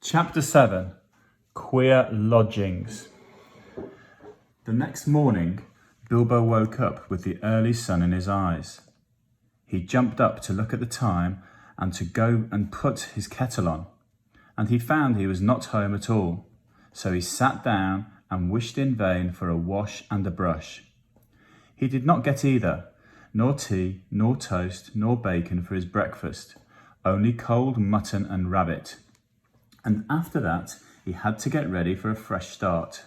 Chapter 7. Queer Lodgings. The next morning, Bilbo woke up with the early sun in his eyes. He jumped up to look at the time and to go and put his kettle on, and he found he was not home at all. So he sat down and wished in vain for a wash and a brush. He did not get either, nor tea, nor toast, nor bacon for his breakfast, only cold mutton and rabbit. And after that, he had to get ready for a fresh start.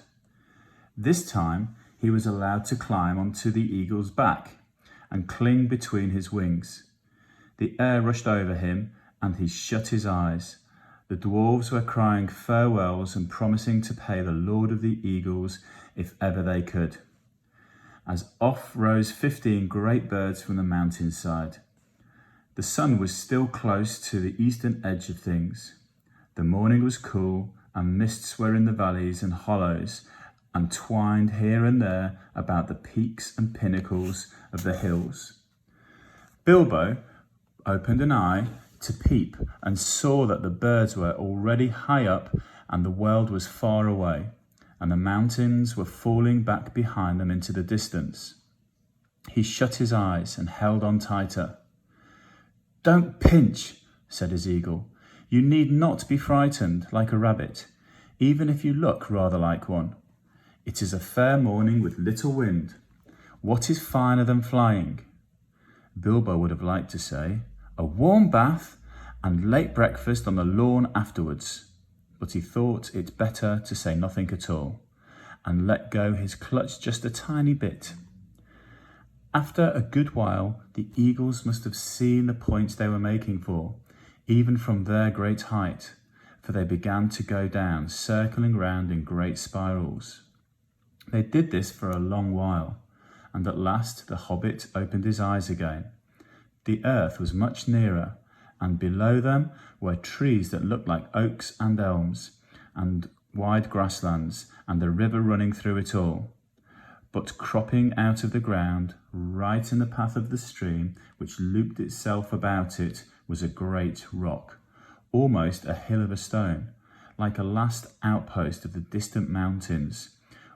This time, he was allowed to climb onto the eagle's back and cling between his wings. The air rushed over him, and he shut his eyes. The dwarves were crying farewells and promising to pay the Lord of the Eagles if ever they could. As off rose 15 great birds from the mountainside. The sun was still close to the eastern edge of things. The morning was cool, and mists were in the valleys and hollows, and twined here and there about the peaks and pinnacles of the hills. Bilbo opened an eye to peep and saw that the birds were already high up and the world was far away, and the mountains were falling back behind them into the distance. He shut his eyes and held on tighter. "Don't pinch," said his eagle. "You need not be frightened like a rabbit, even if you look rather like one. It is a fair morning with little wind. What is finer than flying?" Bilbo would have liked to say, "A warm bath and late breakfast on the lawn afterwards," but he thought it better to say nothing at all, and let go his clutch just a tiny bit. After a good while, the eagles must have seen the point they were making for, even from their great height, for they began to go down, circling round in great spirals. They did this for a long while, and at last the Hobbit opened his eyes again. The earth was much nearer, and below them were trees that looked like oaks and elms, and wide grasslands, and the river running through it all. But cropping out of the ground, right in the path of the stream, which looped itself about it, was a great rock, almost a hill of a stone, like a last outpost of the distant mountains,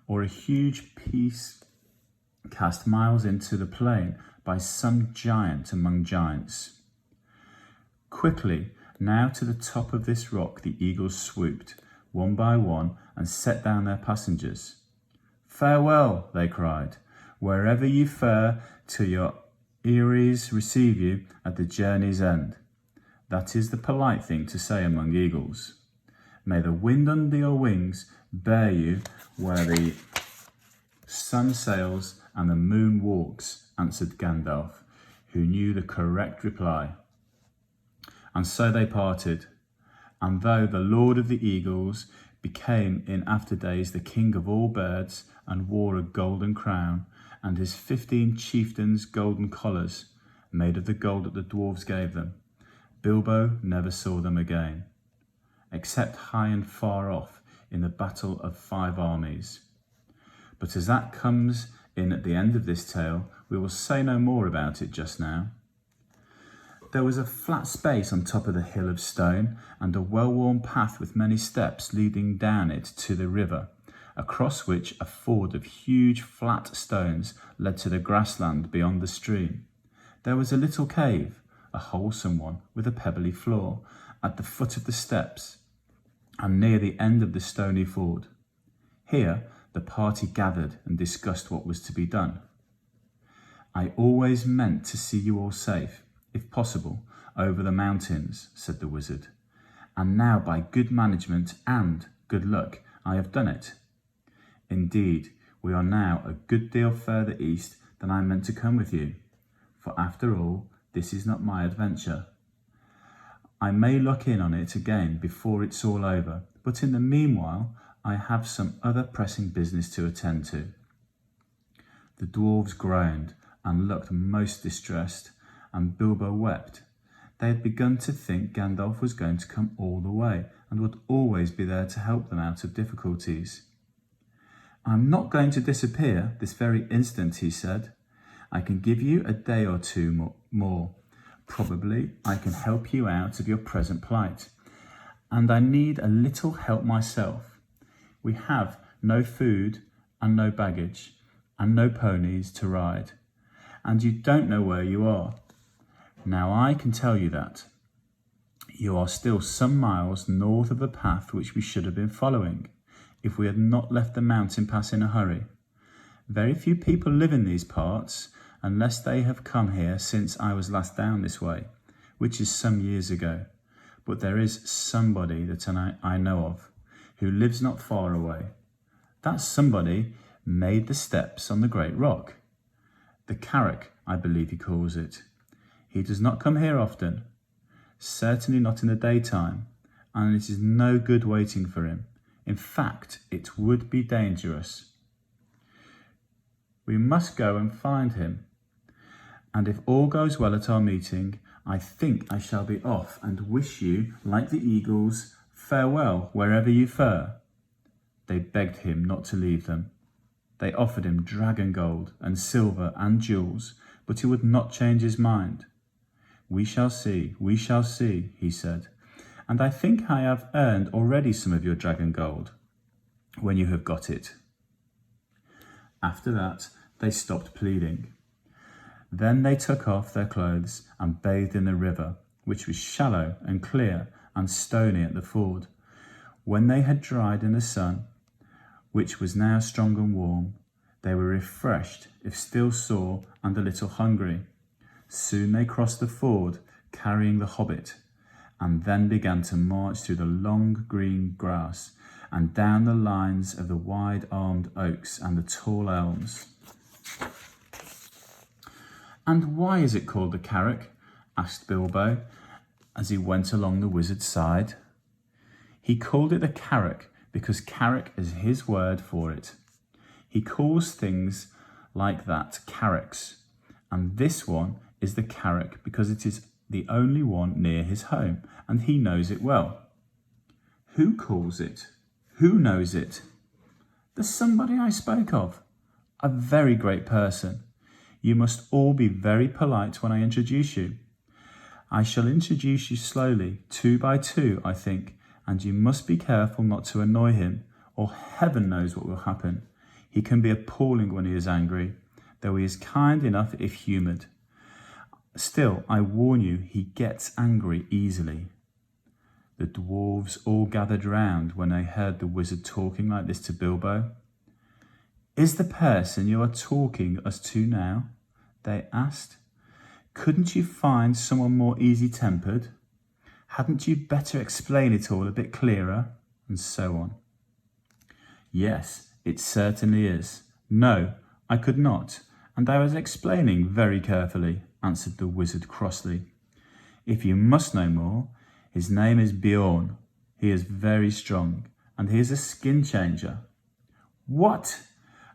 or a huge piece cast miles into the plain by some giant among giants. Quickly, now to the top of this rock the eagles swooped, one by one, and set down their passengers. "Farewell," they cried, "wherever you fare, till your eyries receive you at the journey's end." That is the polite thing to say among eagles. "May the wind under your wings bear you where the sun sails and the moon walks," answered Gandalf, who knew the correct reply. And so they parted. And though the Lord of the Eagles became in after days the king of all birds and wore a golden crown, and his 15 chieftains golden collars, made of the gold that the dwarves gave them, Bilbo never saw them again, except high and far off in the battle of 5 armies. But as that comes in at the end of this tale, we will say no more about it just now. There was a flat space on top of the hill of stone, and a well-worn path with many steps leading down it to the river, across which a ford of huge flat stones led to the grassland beyond the stream. There was a little cave, a wholesome one with a pebbly floor, at the foot of the steps, and near the end of the stony ford. Here the party gathered and discussed what was to be done. "I always meant to see you all safe, if possible, over the mountains," said the wizard, "and now by good management and good luck I have done it. Indeed, we are now a good deal further east than I meant to come with you, for after all, this is not my adventure. I may look in on it again before it's all over, but in the meanwhile I have some other pressing business to attend to." The dwarves groaned and looked most distressed, and Bilbo wept. They had begun to think Gandalf was going to come all the way and would always be there to help them out of difficulties. "I'm not going to disappear this very instant," he said. "I can give you a day or two more. Probably I can help you out of your present plight, and I need a little help myself. We have no food and no baggage and no ponies to ride, and you don't know where you are. Now I can tell you that. You are still some miles north of the path which we should have been following if we had not left the mountain pass in a hurry. Very few people live in these parts unless they have come here since I was last down this way, which is some years ago. But there is somebody that I know of who lives not far away. That somebody made the steps on the great rock. The Carrack, I believe he calls it. He does not come here often, certainly not in the daytime, and it is no good waiting for him. In fact, it would be dangerous. We must go and find him, and if all goes well at our meeting, I think I shall be off and wish you, like the eagles, farewell wherever you fare. They begged him not to leave them. They offered him dragon gold and silver and jewels, but he would not change his mind. We shall see, he said, and I think I have earned already some of your dragon gold, when you have got it. After that, they stopped pleading. Then they took off their clothes and bathed in the river, which was shallow and clear and stony at the ford. When they had dried in the sun, which was now strong and warm, they were refreshed, if still sore and a little hungry. Soon they crossed the ford, carrying the Hobbit, and then began to march through the long green grass and down the lines of the wide-armed oaks and the tall elms. "And why is it called the Carrack?" asked Bilbo, as he went along the wizard's side. He called it the Carrack because Carrack is his word for it. He calls things like that carracks, and this one is the Carrack because it is the only one near his home, and he knows it well. Who calls it? Who knows it? The somebody I spoke of, a very great person. You must all be very polite when I introduce you. I shall introduce you slowly, 2 by 2, I think, and you must be careful not to annoy him, or heaven knows what will happen. He can be appalling when he is angry, though he is kind enough if humoured. Still, I warn you, he gets angry easily. The dwarves all gathered round when they heard the wizard talking like this to Bilbo. "Is the person you are talking us to now?" they asked. "Couldn't you find someone more easy-tempered? Hadn't you better explain it all a bit clearer?" And so on. "Yes, it certainly is. No, I could not, and I was explaining very carefully," answered the wizard crossly. "If you must know more, his name is Bjorn. He is very strong, and he is a skin changer." "What?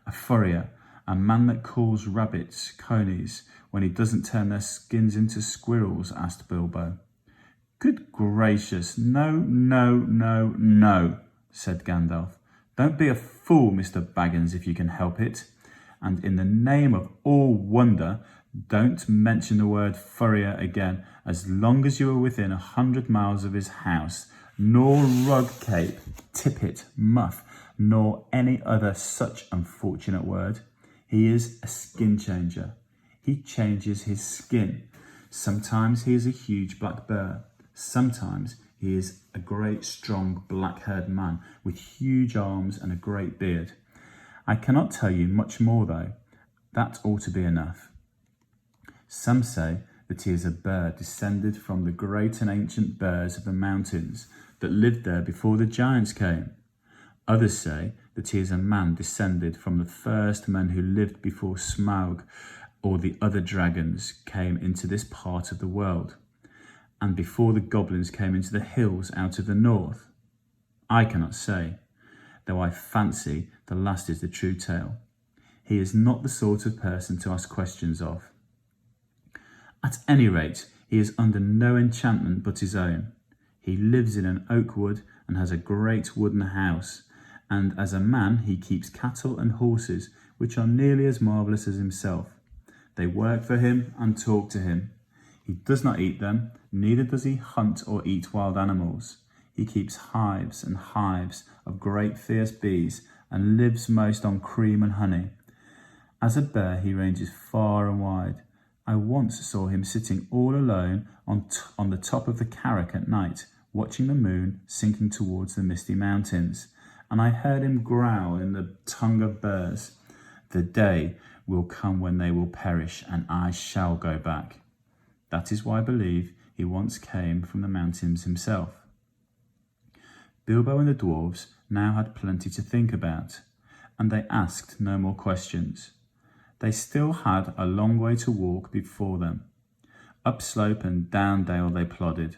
A furrier, a man that calls rabbits conies when he doesn't turn their skins into squirrels?" asked Bilbo. "Good gracious, no, said Gandalf. "Don't be a fool, Mr. Baggins, if you can help it. And in the name of all wonder, don't mention the word furrier again as long as you are within 100 miles of his house, nor rug cape, tippet, muff, nor any other such unfortunate word. He is a skin changer. He changes his skin. Sometimes he is a huge black bear. Sometimes he is a great, strong, black-haired man with huge arms and a great beard. I cannot tell you much more, though. That ought to be enough. Some say that he is a bear descended from the great and ancient bears of the mountains that lived there before the giants came. Others say that he is a man descended from the first men who lived before Smaug or the other dragons came into this part of the world, and before the goblins came into the hills out of the north. I cannot say, though I fancy the last is the true tale. He is not the sort of person to ask questions of. At any rate, he is under no enchantment but his own. He lives in an oak wood and has a great wooden house, and as a man he keeps cattle and horses, which are nearly as marvellous as himself. They work for him and talk to him. He does not eat them, neither does he hunt or eat wild animals. He keeps hives and hives of great fierce bees and lives most on cream and honey. As a bear, he ranges far and wide. I once saw him sitting all alone on the top of the Carrack at night, watching the moon sinking towards the misty mountains, and I heard him growl in the tongue of bears, "The day will come when they will perish, and I shall go back." That is why I believe he once came from the mountains himself. Bilbo and the dwarves now had plenty to think about, and they asked no more questions. They still had a long way to walk before them. Up slope and down dale they plodded.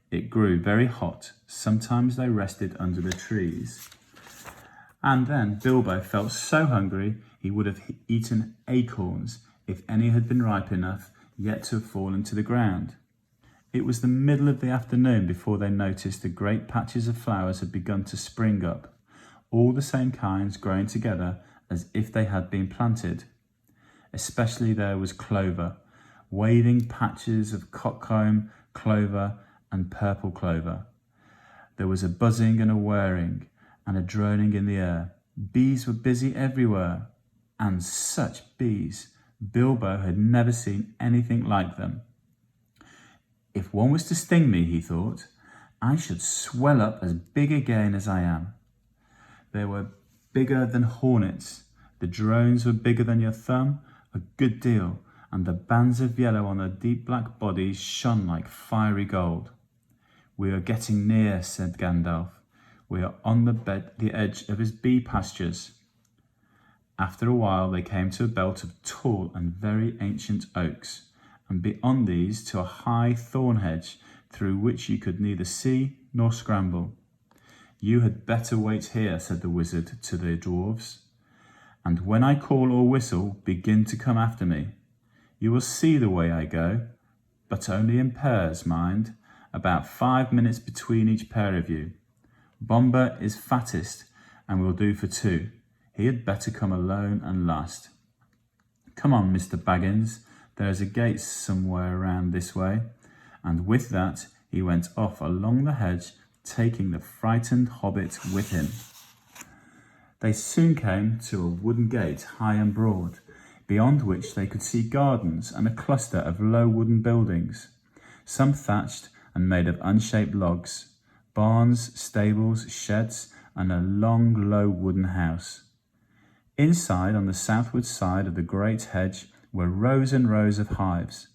It grew very hot. Sometimes they rested under the trees. And then Bilbo felt so hungry he would have eaten acorns if any had been ripe enough yet to have fallen to the ground. It was the middle of the afternoon before they noticed the great patches of flowers had begun to spring up, all the same kinds growing together as if they had been planted. Especially there was clover, waving patches of cockcomb clover and purple clover. There was a buzzing and a whirring and a droning in the air. Bees were busy everywhere, and such bees! Bilbo had never seen anything like them. If one was to sting me, he thought, I should swell up as big again as I am. They were bigger than hornets. The drones were bigger than your thumb, a good deal, and the bands of yellow on their deep black bodies shone like fiery gold. "We are getting near," said Gandalf. "We are on the edge of his bee pastures." After a while they came to a belt of tall and very ancient oaks, and beyond these to a high thorn hedge through which you could neither see nor scramble. "You had better wait here," said the wizard to the dwarves, "and when I call or whistle, begin to come after me. You will see the way I go, but only in pairs, mind, about 5 minutes between each pair of you. Bomber is fattest and will do for 2. He had better come alone and last. Come on, Mr. Baggins, there is a gate somewhere around this way." And with that he went off along the hedge, taking the frightened hobbit with him. They soon came to a wooden gate, high and broad, beyond which they could see gardens and a cluster of low wooden buildings, some thatched and made of unshaped logs, barns, stables, sheds, and a long, low wooden house. Inside, on the southward side of the great hedge, were rows and rows of hives,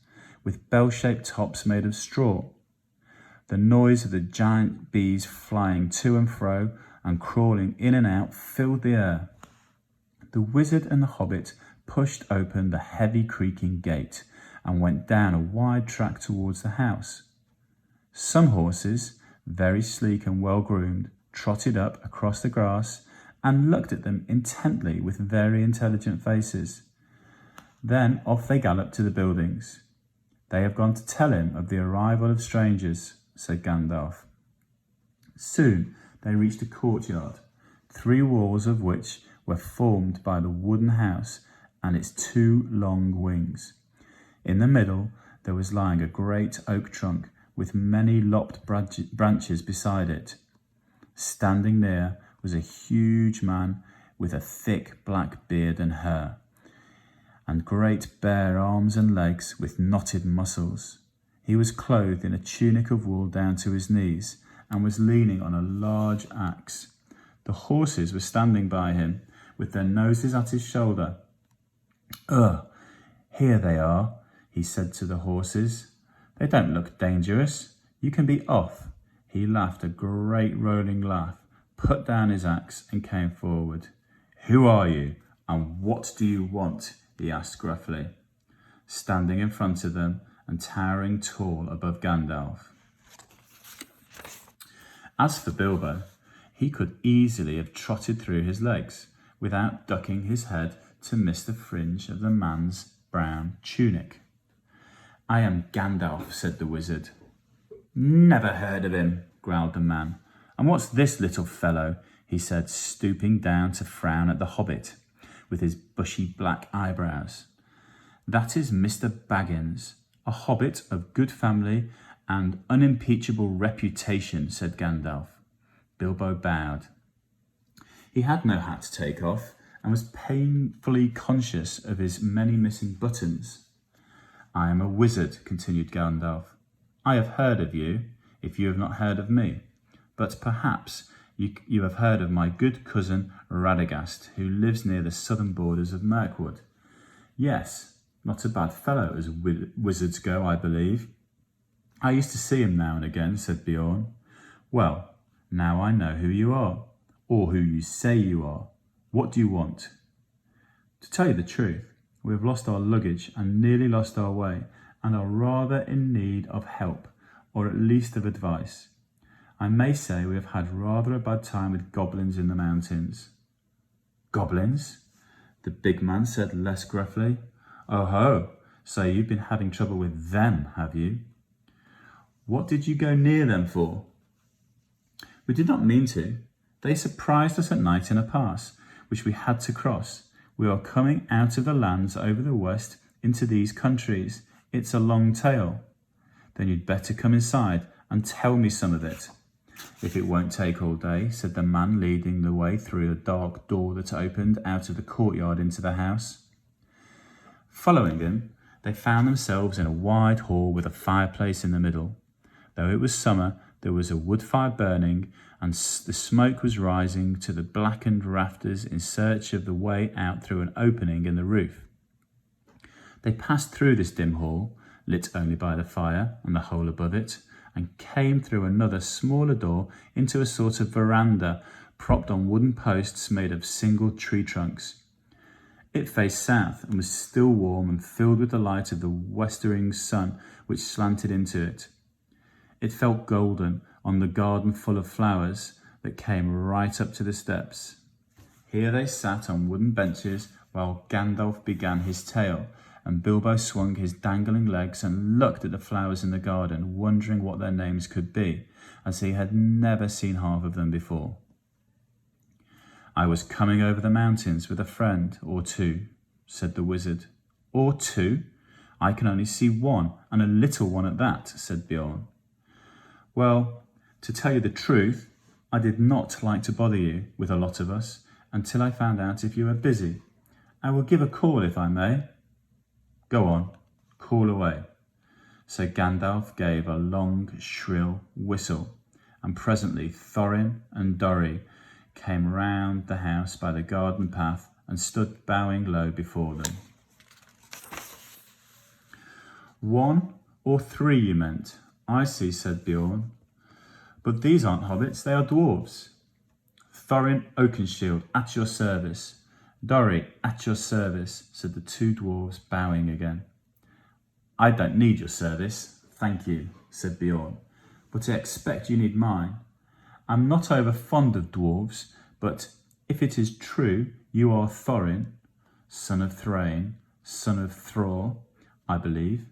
with bell-shaped tops made of straw. The noise of the giant bees flying to and fro and crawling in and out filled the air. The wizard and the hobbit pushed open the heavy creaking gate and went down a wide track towards the house. Some horses, very sleek and well-groomed, trotted up across the grass and looked at them intently with very intelligent faces. Then off they galloped to the buildings. "They have gone to tell him of the arrival of strangers," said Gandalf. Soon they reached a courtyard, 3 walls of which were formed by the wooden house and its 2 long wings. In the middle there was lying a great oak trunk with many lopped branches beside it. Standing near was a huge man with a thick black beard and hair, and great bare arms and legs with knotted muscles. He was clothed in a tunic of wool down to his knees and was leaning on a large axe. The horses were standing by him with their noses at his shoulder. "Ugh, here they are," he said to the horses. "They don't look dangerous. You can be off." He laughed a great rolling laugh, put down his axe and came forward. "Who are you, and what do you want?" he asked gruffly, standing in front of them and towering tall above Gandalf. As for Bilbo, he could easily have trotted through his legs without ducking his head to miss the fringe of the man's brown tunic. "I am Gandalf," said the wizard. "Never heard of him," growled the man. "And what's this little fellow?" he said, stooping down to frown at the hobbit with his bushy black eyebrows. "That is Mr. Baggins, a hobbit of good family and unimpeachable reputation, said Gandalf. Bilbo bowed. He had no hat to take off and was painfully conscious of his many missing buttons. I am a wizard, continued Gandalf. I have heard of you, if you have not heard of me, but perhaps you have heard of my good cousin Radagast, who lives near the southern borders of Mirkwood. Yes, not a bad fellow as wizards go, I believe. I used to see him now and again, said Beorn. Well, now I know who you are, or who you say you are. What do you want? To tell you the truth, we have lost our luggage and nearly lost our way, and are rather in need of help, or at least of advice. I may say we have had rather a bad time with goblins in the mountains. Goblins? The big man said less gruffly. Oh ho, so you've been having trouble with them, have you? What did you go near them for? We did not mean to. They surprised us at night in a pass, which we had to cross. We are coming out of the lands over the west into these countries. It's a long tale. Then you'd better come inside and tell me some of it. If it won't take all day, said the man leading the way through a dark door that opened out of the courtyard into the house. Following him, they found themselves in a wide hall with a fireplace in the middle. Though it was summer, there was a wood fire burning, and the smoke was rising to the blackened rafters in search of the way out through an opening in the roof. They passed through this dim hall, lit only by the fire and the hole above it, and came through another smaller door into a sort of veranda propped on wooden posts made of single tree trunks. It faced south and was still warm and filled with the light of the westering sun which slanted into it. It felt golden on the garden full of flowers that came right up to the steps. Here they sat on wooden benches while Gandalf began his tale, and Bilbo swung his dangling legs and looked at the flowers in the garden, wondering what their names could be, as he had never seen half of them before. I was coming over the mountains with a friend or two, said the wizard. Or two? I can only see one, and a little one at that, said Beorn. Well, to tell you the truth, I did not like to bother you with a lot of us until I found out if you were busy. I will give a call if I may. Go on, call away. So Gandalf gave a long, shrill whistle, and presently Thorin and Dorry came round the house by the garden path and stood bowing low before them. 1 or 3 you meant. I see, said Beorn. But these aren't hobbits, they are dwarves. Thorin Oakenshield, at your service. Dorry, at your service, said the 2 dwarves, bowing again. I don't need your service, thank you, said Beorn, but I expect you need mine. I'm not over fond of dwarves, but if it is true you are Thorin, son of Thrain, son of Thror, I believe,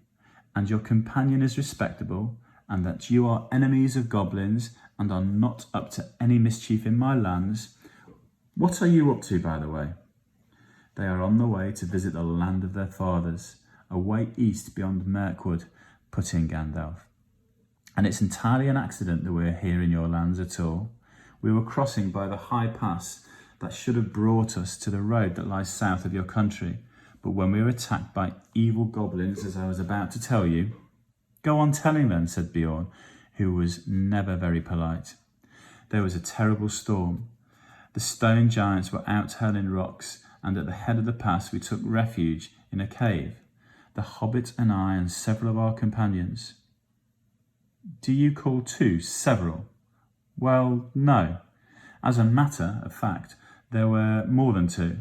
and your companion is respectable, and that you are enemies of goblins and are not up to any mischief in my lands. What are you up to, by the way? They are on the way to visit the land of their fathers, away east beyond Mirkwood, put in Gandalf. And it's entirely an accident that we're here in your lands at all. We were crossing by the high pass that should have brought us to the road that lies south of your country, but when we were attacked by evil goblins, as I was about to tell you, Go on telling then, said Beorn, who was never very polite. There was a terrible storm. The stone giants were out hurling rocks, and at the head of the pass we took refuge in a cave, the Hobbit and I and several of our companions. Do you call 2 several? Well, no. As a matter of fact, there were more than 2.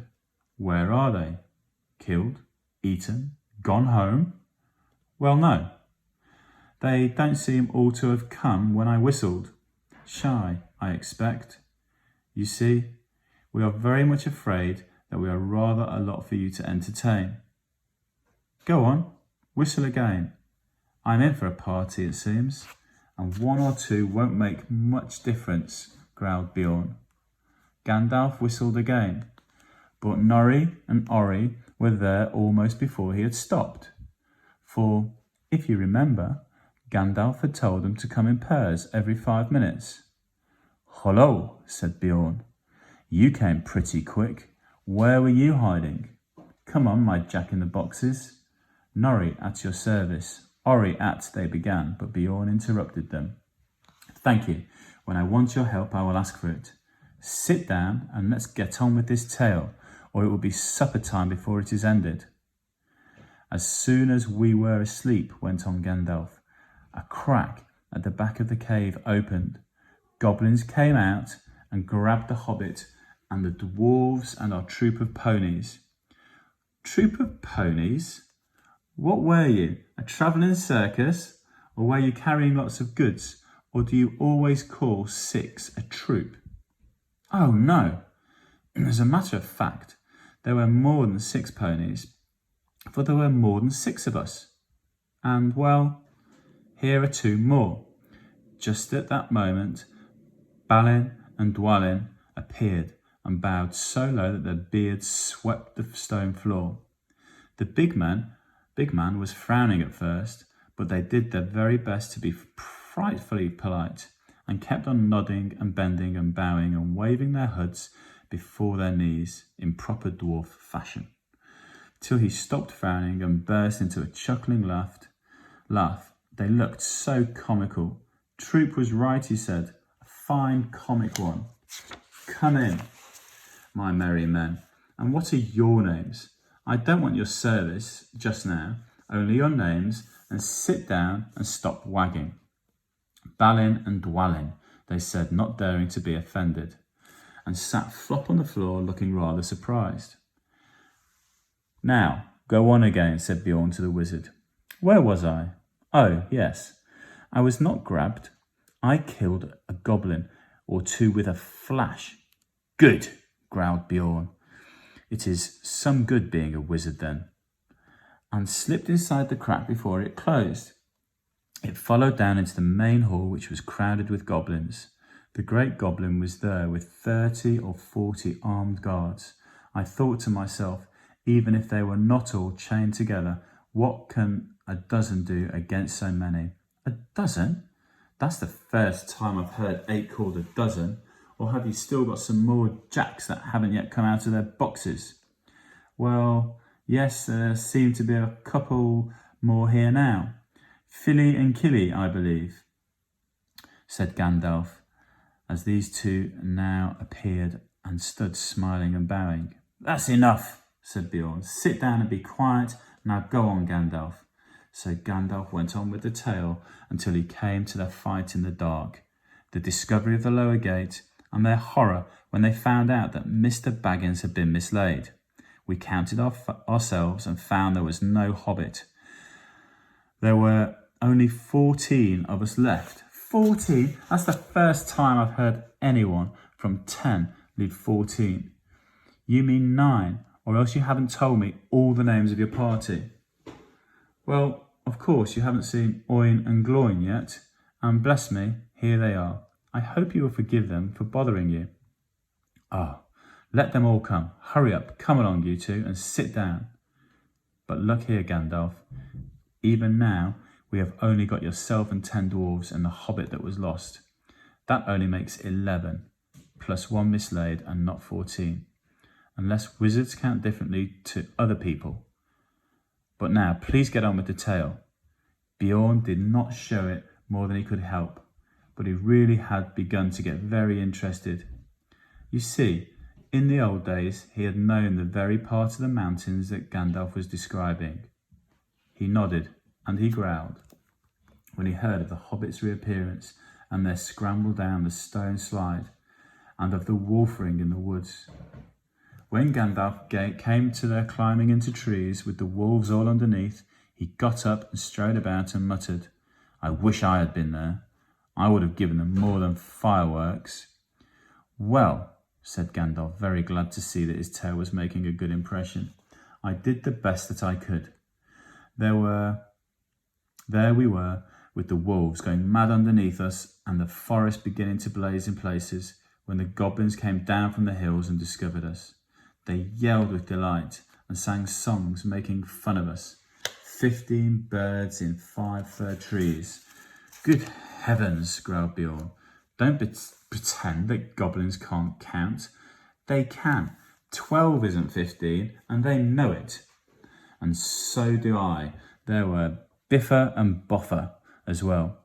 Where are they? Killed? Eaten? Gone home? Well, no. They don't seem all to have come when I whistled. Shy, I expect. You see, we are very much afraid that we are rather a lot for you to entertain. Go on, whistle again. I'm in for a party, it seems, and 1 or 2 won't make much difference, growled Beorn. Gandalf whistled again, but Norri and Orri were there almost before he had stopped. For, if you remember, Gandalf had told them to come in pairs every 5 minutes. "Hullo," said Bjorn. "You came pretty quick. Where were you hiding? Come on, my jack-in-the-boxes." "Norrie, at your service." "Orri at," they began, but Bjorn interrupted them. "Thank you. When I want your help, I will ask for it. Sit down and let's get on with this tale, or it will be supper time before it is ended." "As soon as we were asleep," went on Gandalf, "a crack at the back of the cave opened. Goblins came out and grabbed the Hobbit and the dwarves and our troop of ponies." "Troop of ponies? What were you, a travelling circus? Or were you carrying lots of goods? Or do you always call 6 a troop?" "Oh, no. As a matter of fact, there were more than 6 ponies, for there were more than 6 of us. And, well, here are 2 more." Just at that moment, Balin and Dwalin appeared and bowed so low that their beards swept the stone floor. The big man was frowning at first, but they did their very best to be frightfully polite and kept on nodding and bending and bowing and waving their hoods before their knees in proper dwarf fashion, till he stopped frowning and burst into a chuckling laugh. They looked so comical. "Troop was right," he said. "A fine comic one. Come in, my merry men. And what are your names? I don't want your service just now, only your names, and sit down and stop wagging." "Balin and Dwalin," they said, not daring to be offended, and sat flop on the floor looking rather surprised. "Now, go on again," said Bjorn to the wizard. "Where was I? Oh, yes. I was not grabbed. I killed a goblin or 2 with a flash." "Good," growled Bjorn. "It is some good being a wizard then." And slipped inside the crack before it closed. It followed down into the main hall, which was crowded with goblins. The great goblin was there with 30 or 40 armed guards. I thought to myself, even if they were not all chained together, what can a dozen do against so many? "A dozen? That's the first time I've heard 8 called a dozen. Or have you still got some more jacks that haven't yet come out of their boxes?" "Well, yes, there seem to be a couple more here now. Filly and Killy, I believe," said Gandalf, as these 2 now appeared and stood smiling and bowing. "That's enough," said Bjorn. "Sit down and be quiet. Now go on, Gandalf." So Gandalf went on with the tale until he came to their fight in the dark, the discovery of the lower gate, and their horror when they found out that Mr. Baggins had been mislaid. We counted ourselves and found there was no Hobbit. There were only 14 of us left. 14? That's the first time I've heard anyone from 10 lead 14. "You mean 9, or else you haven't told me all the names of your party." "Well, of course you haven't seen Oin and Gloin yet, and bless me, here they are. I hope you will forgive them for bothering you." "Ah, let them all come. Hurry up, come along, you 2, and sit down. But look here, Gandalf. Even now, we have only got yourself and 10 dwarves and the Hobbit that was lost. That only makes 11, plus 1 mislaid and not 14, unless wizards count differently to other people. But now, please get on with the tale." Bjorn did not show it more than he could help, but he really had begun to get very interested. You see, in the old days, he had known the very part of the mountains that Gandalf was describing. He nodded and he growled when he heard of the Hobbit's reappearance and their scramble down the stone slide, and of the wolfering in the woods. When Gandalf came to their climbing into trees with the wolves all underneath, he got up and strode about and muttered, "I wish I had been there. I would have given them more than fireworks." "Well," said Gandalf, very glad to see that his tale was making a good impression, "I did the best that I could. There we were, with the wolves going mad underneath us and the forest beginning to blaze in places, when the goblins came down from the hills and discovered us. They yelled with delight and sang songs making fun of us. 15 birds in 5 fir trees Good heavens, growled Bjorn. Don't pretend that goblins can't count. They can. 12 isn't 15, and they know it. And so do I. There were Biffer and Boffer as well.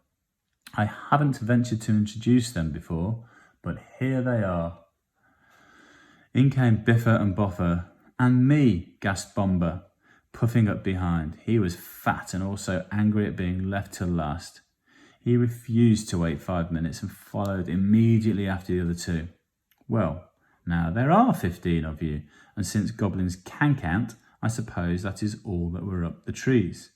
I haven't ventured to introduce them before, but here they are. In came Biffer and Boffer, and me, gasped Bomber, puffing up behind. He was fat and also angry at being left till last. He refused to wait 5 minutes and followed immediately after the other two. Well, now there are 15 of you, and since goblins can count, I suppose that is all that were up the trees.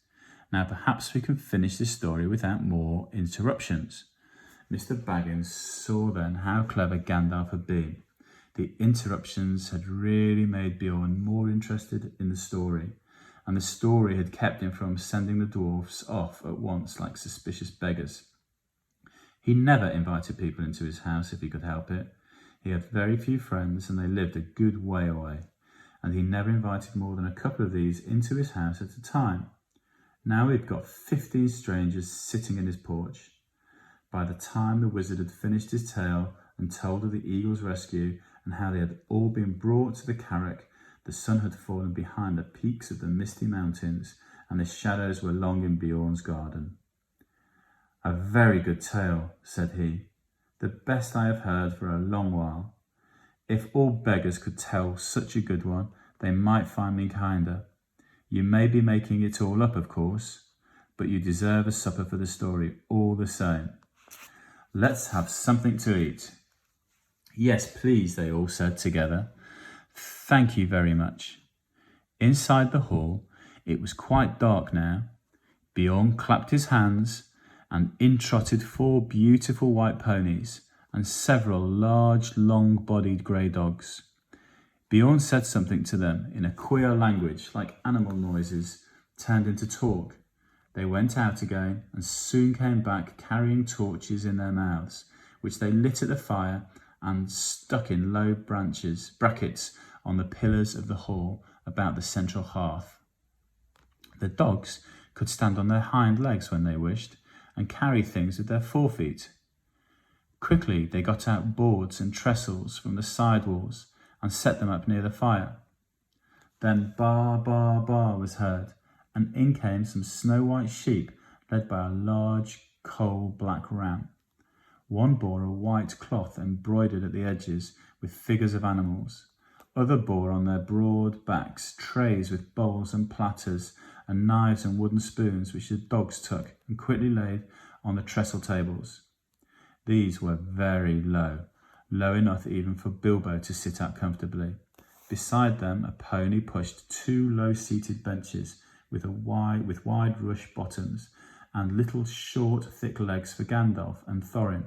Now perhaps we can finish this story without more interruptions. Mr. Baggins saw then how clever Gandalf had been. The interruptions had really made Bjorn more interested in the story, and the story had kept him from sending the dwarfs off at once like suspicious beggars. He never invited people into his house if he could help it. He had very few friends and they lived a good way away, and he never invited more than a couple of these into his house at a time. Now he'd got 15 strangers sitting in his porch. By the time the wizard had finished his tale and told of the eagle's rescue and how they had all been brought to the carrack, the sun had fallen behind the peaks of the misty mountains, and the shadows were long in Bjorn's garden. A very good tale, said he, the best I have heard for a long while. If all beggars could tell such a good one, they might find me kinder. You may be making it all up, of course, but you deserve a supper for the story all the same. Let's have something to eat. Yes, please, they all said together. Thank you very much. Inside the hall, it was quite dark now. Bjorn clapped his hands, and in trotted 4 beautiful white ponies and several large, long-bodied grey dogs. Bjorn said something to them in a queer language, like animal noises turned into talk. They went out again and soon came back carrying torches in their mouths, which they lit at the fire and stuck in low brackets on the pillars of the hall about the central hearth. The dogs could stand on their hind legs when they wished and carry things with their forefeet. Quickly they got out boards and trestles from the side walls and set them up near the fire. Then bar, bar, bar was heard, and in came some snow-white sheep led by a large coal-black ram. One bore a white cloth embroidered at the edges with figures of animals. Other bore on their broad backs trays with bowls and platters and knives and wooden spoons which the dogs took and quickly laid on the trestle tables. These were very low enough even for Bilbo to sit at comfortably. Beside them a pony pushed 2 low-seated benches with wide rush bottoms and little short thick legs for Gandalf and Thorin,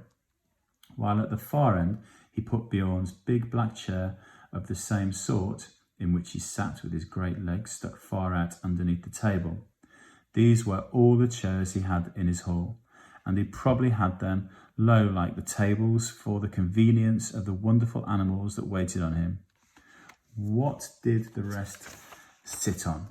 while at the far end he put Bjorn's big black chair of the same sort, in which he sat with his great legs stuck far out underneath the table. These were all the chairs he had in his hall, and he probably had them low like the tables for the convenience of the wonderful animals that waited on him. What did the rest sit on?